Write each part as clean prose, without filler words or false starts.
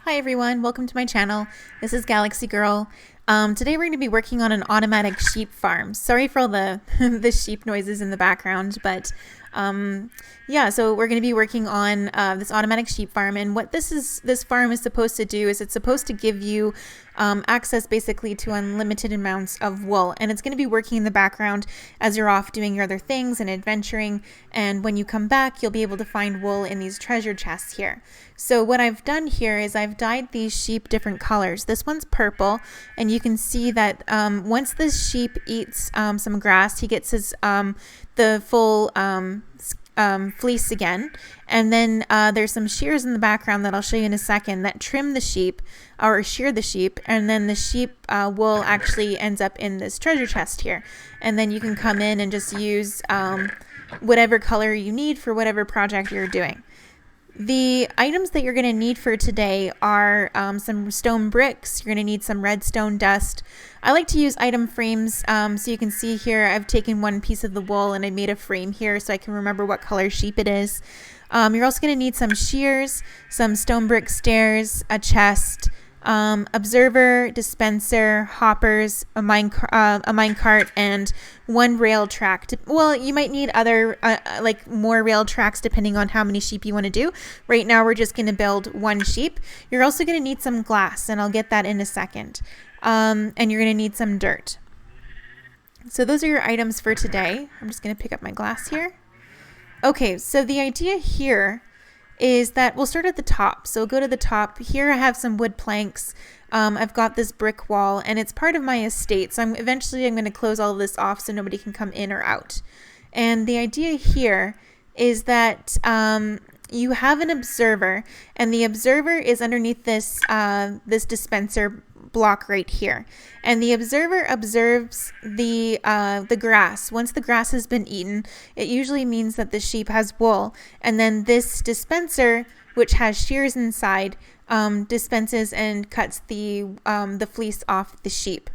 Hi everyone, welcome to my channel. This is Galaxy Girl. Today we're going to be working on an automatic sheep farm. Sorry for all the the sheep noises in the background, but yeah, so we're going to be working on this automatic sheep farm, and what this farm is supposed to do is it's supposed to give you access basically to unlimited amounts of wool, and it's going to be working in the background as you're off doing your other things and adventuring, and when you come back you'll be able to find wool in these treasure chests here. So what I've done here is I've dyed these sheep different colors. This one's purple, and you can see that once this sheep eats some grass, he gets his the full fleece again, and then there's some shears in the background that I'll show you in a second that trim the sheep or shear the sheep, and then the sheep wool actually ends up in this treasure chest here, and then you can come in and just use whatever color you need for whatever project you're doing. The items that you're going to need for today are some stone bricks. You're going to need some redstone dust. I like to use item frames, so you can see here I've taken one piece of the wool and I made a frame here so I can remember what color sheep it is. You're also going to need some shears, some stone brick stairs, a chest, observer, dispenser, hoppers, a minecart, and one rail track. Well, you might need other like more rail tracks depending on how many sheep you want to do. Right now we're just going to build one sheep. You're also going to need some glass, and I'll get that in a second. And you're going to need some dirt. So those are your items for today. I'm just going to pick up my glass here. Okay, so the idea here is that we'll start at the top. So we'll go to the top. Here I have some wood planks. I've got this brick wall, and it's part of my estate. So eventually I'm going to close all of this off so nobody can come in or out. And the idea here is that you have an observer, and the observer is underneath this this dispenser block right here, and the observer observes the grass. Once the grass has been eaten, it usually means that the sheep has wool, and then this dispenser, which has shears inside, dispenses and cuts the fleece off the sheep.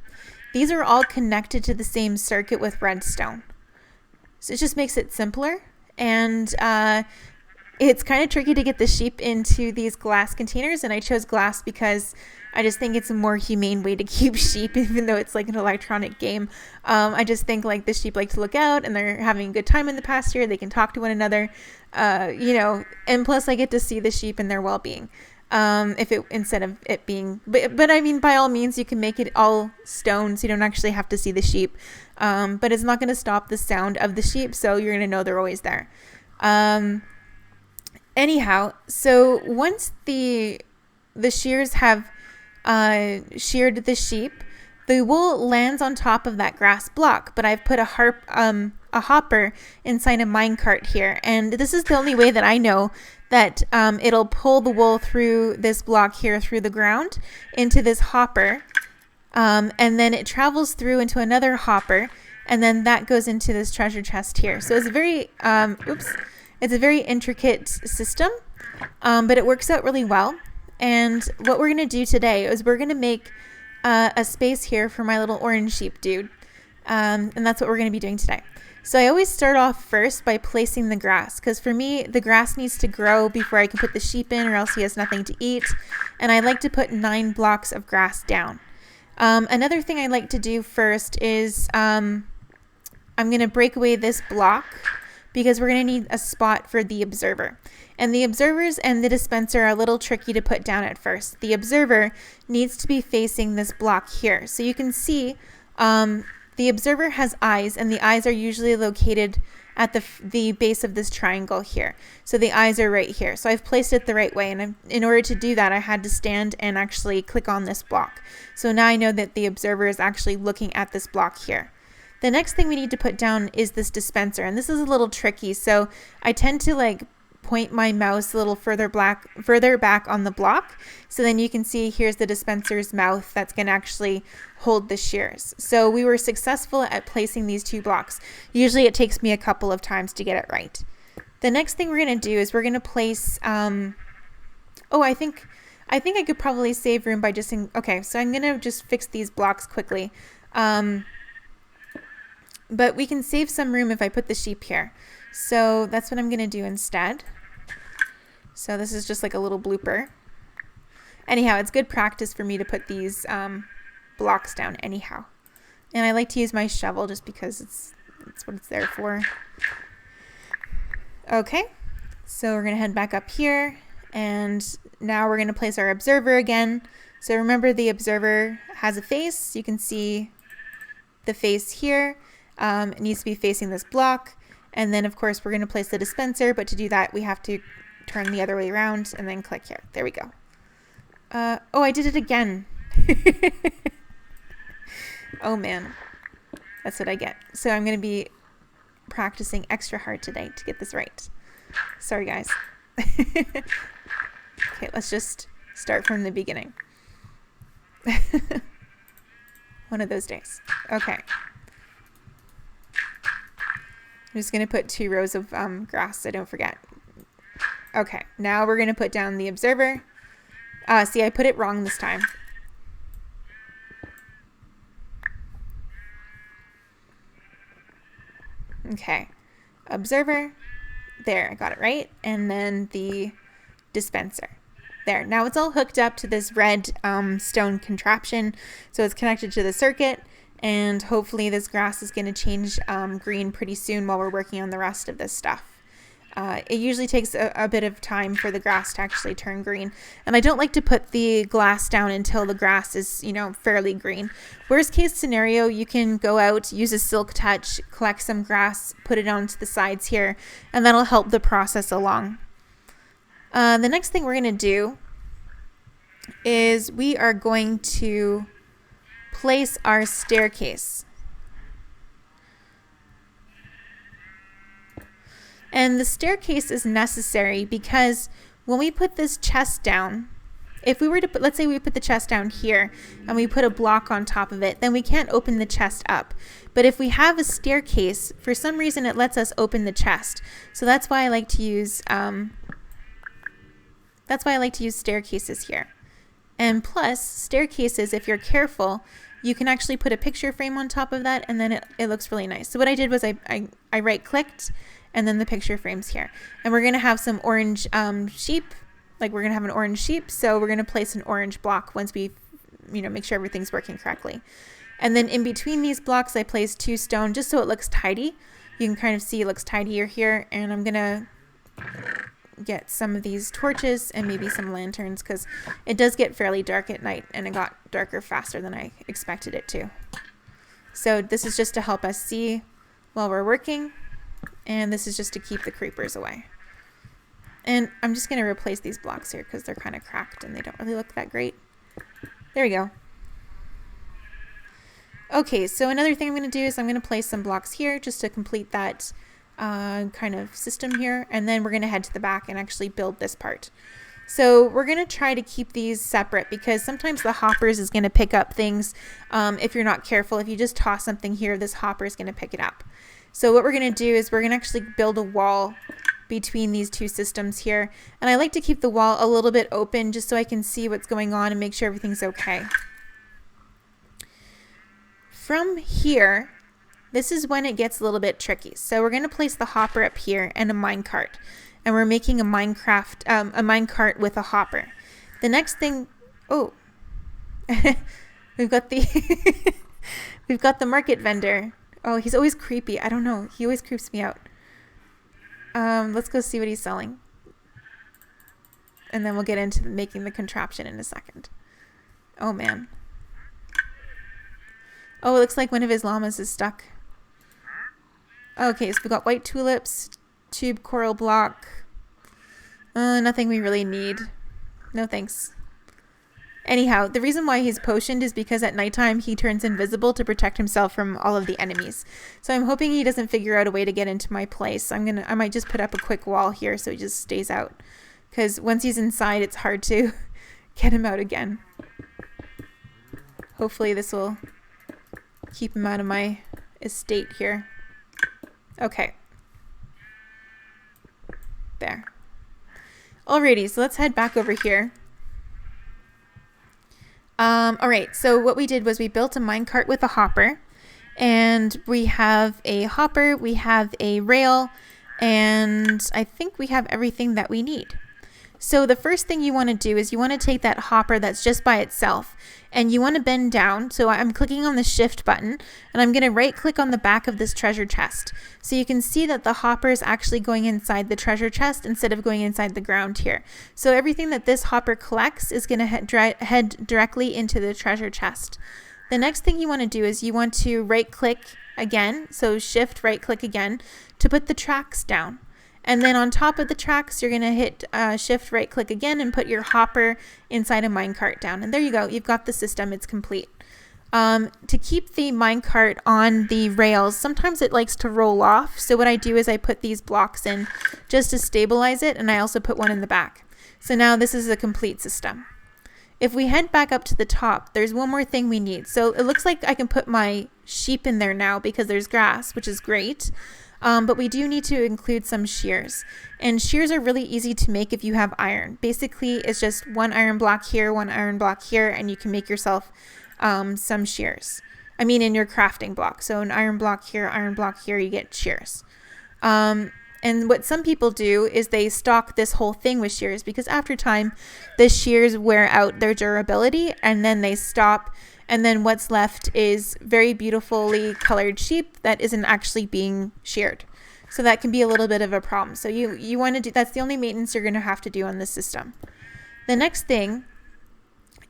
These are all connected to the same circuit with redstone, so it just makes it simpler. And it's kind of tricky to get the sheep into these glass containers, and I chose glass because I just think it's a more humane way to keep sheep, even though it's like an electronic game. I just think like the sheep like to look out, and they're having a good time in the pasture. They can talk to one another, you know, and plus I get to see the sheep and their well-being. Instead of it being, but I mean, by all means, you can make it all stone, so you don't actually have to see the sheep. But it's not going to stop the sound of the sheep, so you're going to know they're always there. Anyhow, so once the shears have sheared the sheep, the wool lands on top of that grass block, but I've put a hopper inside a minecart here, and this is the only way that I know that it'll pull the wool through this block here through the ground into this hopper, and then it travels through into another hopper, and then that goes into this treasure chest here. So it's a very it's a very intricate system, but it works out really well. And what we're going to do today is we're going to make a space here for my little orange sheep dude. And that's what we're going to be doing today. So I always start off first by placing the grass, because for me, the grass needs to grow before I can put the sheep in, or else he has nothing to eat. And I like to put 9 blocks of grass down. Another thing I like to do first is I'm going to break away this block, because we're going to need a spot for the observer. And the observers and the dispenser are a little tricky to put down at first. The observer needs to be facing this block here. So you can see the observer has eyes, and the eyes are usually located at the base of this triangle here. So the eyes are right here. So I've placed it the right way, and in order to do that, I had to stand and actually click on this block. So now I know that the observer is actually looking at this block here. The next thing we need to put down is this dispenser, and this is a little tricky. So I tend to like point my mouse a little further back on the block, so then you can see here's the dispenser's mouth that's going to actually hold the shears. So we were successful at placing these 2 blocks. Usually it takes me a couple of times to get it right. The next thing we're going to do is we're going to place I think I could probably save room by just okay, so I'm going to just fix these blocks quickly. But we can save some room if I put the sheep here. So that's what I'm going to do instead. So this is just like a little blooper. Anyhow, it's good practice for me to put these blocks down anyhow. And I like to use my shovel just because it's what it's there for. Okay, so we're going to head back up here, and now we're going to place our observer again. So remember, the observer has a face. You can see the face here. It needs to be facing this block. And then, of course, we're going to place the dispenser, but to do that, we have to turn the other way around and then click here. There we go. Oh, I did it again. Oh, man. That's what I get. So I'm going to be practicing extra hard today to get this right. Sorry, guys. Okay, let's just start from the beginning. One of those days. Okay. I'm just going to put 2 rows of grass so don't forget. Okay, now we're going to put down the observer. See, I put it wrong this time. Okay, observer. There, I got it right. And then the dispenser. There, now it's all hooked up to this red stone contraption. So it's connected to the circuit. And hopefully this grass is going to change green pretty soon while we're working on the rest of this stuff. It usually takes a bit of time for the grass to actually turn green. And I don't like to put the glass down until the grass is, fairly green. Worst case scenario, you can go out, use a silk touch, collect some grass, put it onto the sides here, and that'll help the process along. The next thing we're going to do is we are going to place our staircase. And the staircase is necessary because when we put this chest down, if we were to put, let's say we put the chest down here and we put a block on top of it, then we can't open the chest up. But if we have a staircase, for some reason it lets us open the chest. So that's why I like to use staircases here. And plus, staircases, if you're careful, you can actually put a picture frame on top of that, and then it looks really nice. So what I did was I right-clicked, and then the picture frame's here. And we're going to have some orange sheep. Like, we're going to have an orange sheep, so we're going to place an orange block once we, make sure everything's working correctly. And then in between these blocks, I placed 2 stone just so it looks tidy. You can kind of see it looks tidier here, and I'm going to get some of these torches and maybe some lanterns because it does get fairly dark at night, and it got darker faster than I expected it to. So this is just to help us see while we're working, and this is just to keep the creepers away. And I'm just going to replace these blocks here because they're kind of cracked and they don't really look that great. There we go. Okay, so another thing I'm going to do is I'm going to place some blocks here just to complete that kind of system here, and then we're going to head to the back and actually build this part. So we're going to try to keep these separate because sometimes the hoppers is going to pick up things if you're not careful. If you just toss something here, this hopper is going to pick it up. So what we're going to do is we're going to actually build a wall between these 2 systems here, and I like to keep the wall a little bit open just so I can see what's going on and make sure everything's okay. From here, this is when it gets a little bit tricky. So we're going to place the hopper up here and a minecart. And we're making a minecart with a hopper. The next thing, we've got the we've got the market vendor. Oh, he's always creepy. I don't know. He always creeps me out. Let's go see what he's selling. And then we'll get into making the contraption in a second. Oh, man. Oh, it looks like one of his llamas is stuck. Okay, so we got white tulips, tube coral block. Nothing we really need. No thanks. Anyhow, the reason why he's potioned is because at nighttime he turns invisible to protect himself from all of the enemies. So I'm hoping he doesn't figure out a way to get into my place. I might just put up a quick wall here so he just stays out. Because once he's inside, it's hard to get him out again. Hopefully this will keep him out of my estate here. Okay. There. Alrighty, so let's head back over here. Alright, so what we did was we built a minecart with a hopper. And we have a hopper, we have a rail, and I think we have everything that we need. So the first thing you want to do is you want to take that hopper that's just by itself and you want to bend down. So I'm clicking on the shift button and I'm going to right click on the back of this treasure chest. So you can see that the hopper is actually going inside the treasure chest instead of going inside the ground here. So everything that this hopper collects is going to head directly into the treasure chest. The next thing you want to do is you want to right click again. So shift right click again to put the tracks down. And then on top of the tracks, you're going to hit shift right click again and put your hopper inside a minecart down. And there you go. You've got the system. It's complete. To keep the minecart on the rails, sometimes it likes to roll off. So what I do is I put these blocks in just to stabilize it. And I also put one in the back. So now this is a complete system. If we head back up to the top, there's one more thing we need. So it looks like I can put my sheep in there now because there's grass, which is great. But we do need to include some shears. And shears are really easy to make if you have iron. Basically, it's just one iron block here, one iron block here, and you can make yourself some shears. I mean, in your crafting block. So an iron block here, you get shears. And what some people do is they stock this whole thing with shears because after time, the shears wear out their durability and then they stop. And then what's left is very beautifully colored sheep that isn't actually being sheared. So that can be a little bit of a problem. So you want to do, that's the only maintenance you're going to have to do on this system. The next thing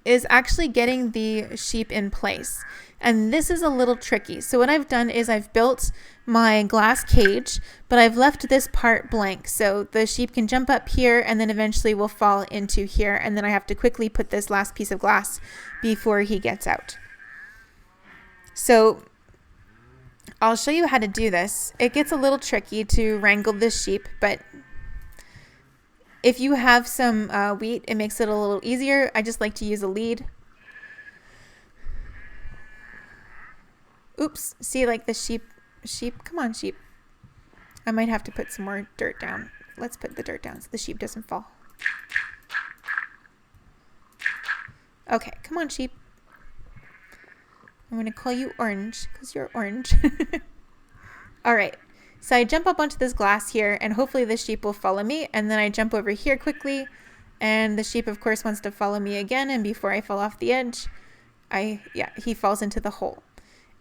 is actually getting the sheep in place. And this is a little tricky. So what I've done is I've built my glass cage, but I've left this part blank. So the sheep can jump up here and then eventually will fall into here. And then I have to quickly put this last piece of glass before he gets out. So I'll show you how to do this. It gets a little tricky to wrangle this sheep, but if you have some wheat, it makes it a little easier. I just like to use a lead. Oops, see, like the sheep, come on sheep. I might have to put some more dirt down. Let's put the dirt down so the sheep doesn't fall. Okay, come on sheep. I'm going to call you Orange because you're orange. All right, so I jump up onto this glass here and hopefully the sheep will follow me. And then I jump over here quickly and the sheep of course wants to follow me again. And before I fall off the edge, he falls into the hole.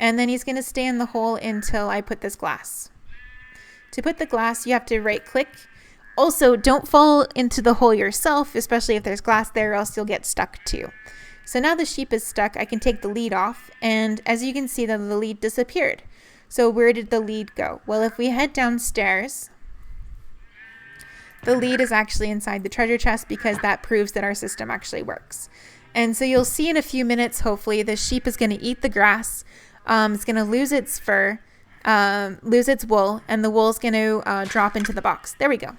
And then he's going to stay in the hole until I put this glass. To put the glass, you have to right click. Also, don't fall into the hole yourself, especially if there's glass there, or else you'll get stuck too. So now the sheep is stuck, I can take the lead off, and as you can see, the lead disappeared. So where did the lead go? Well, if we head downstairs, the lead is actually inside the treasure chest because that proves that our system actually works. And so you'll see in a few minutes, hopefully, the sheep is going to eat the grass. It's going to lose its fur, lose its wool, and the wool is going to drop into the box. There we go.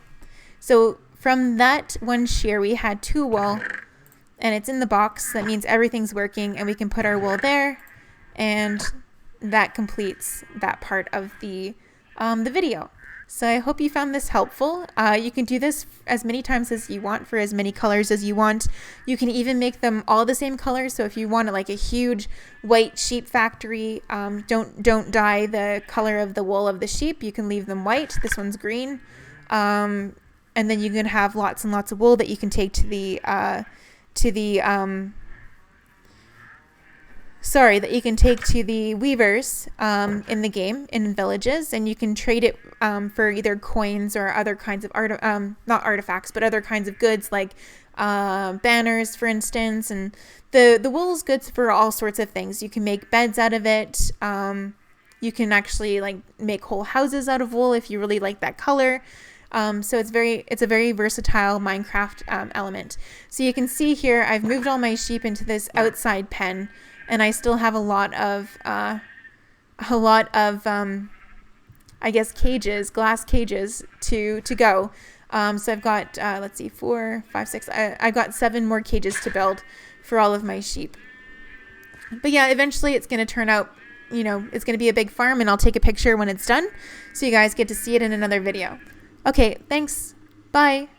So from that one shear, we had 2 wool, and it's in the box. That means everything's working, and we can put our wool there, and that completes that part of the video. So I hope you found this helpful. You can do this as many times as you want for as many colors as you want. You can even make them all the same color. So if you want like a huge white sheep factory, don't dye the color of the wool of the sheep. You can leave them white. This one's green. And then you can have lots and lots of wool that you can take to the weavers in the game, in villages, and you can trade it for either coins or other kinds of not artifacts, but other kinds of goods like banners, for instance. And the wool is good for all sorts of things. You can make beds out of it. You can actually like make whole houses out of wool if you really like that color. So it's a very versatile Minecraft element. So you can see here, I've moved all my sheep into this outside pen. And I still have a lot of I guess cages, glass cages to go. So I've got, let's see, 4, 5, 6, I've got 7 more cages to build for all of my sheep. But yeah, eventually it's going to turn out, it's going to be a big farm, and I'll take a picture when it's done. So you guys get to see it in another video. Okay, thanks. Bye.